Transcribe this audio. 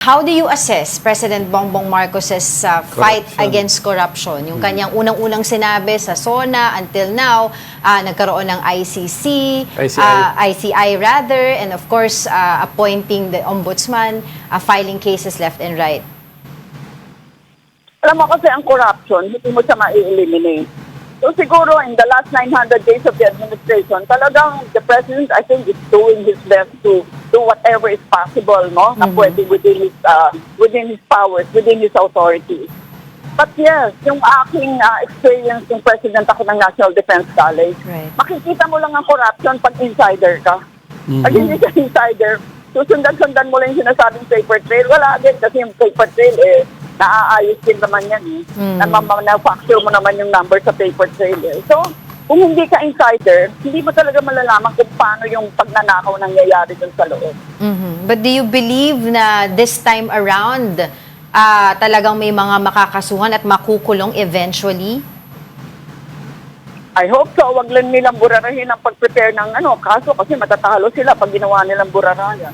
How do you assess President Bongbong Marcos's fight Corruption. against corruption? Yung kanyang unang-unang sinabi sa SONA until now, nagkaroon ng ICI rather, and of course, appointing the ombudsman, filing cases left and right. Alam mo kasi ang corruption, hindi mo siya ma-eliminate. So siguro in the last 900 days of the administration, talagang the President, I think, is doing his best to do whatever is possible, no? Na pwede within his powers, within his authority. But yes, yung aking experience yung President ako ng National Defense College, Right. makikita mo lang ang corruption pag insider ka. Pag hindi ka insider, susundan-sundan mo lang yung sinasabing paper trail. Wala din kasi yung paper trail, naaayos din naman yan na-facture mo naman yung number sa paper trail So, kung hindi ka insider, hindi mo talaga malalaman kung paano yung pagnanakaw nangyayari dun sa loob. But do you believe na this time around, talagang may mga makakasuhan at makukulong eventually? I hope so. Wag lang nilang burarahin ang pag-prepare ng kaso kasi matatalo sila pag ginawa nilang burarayan.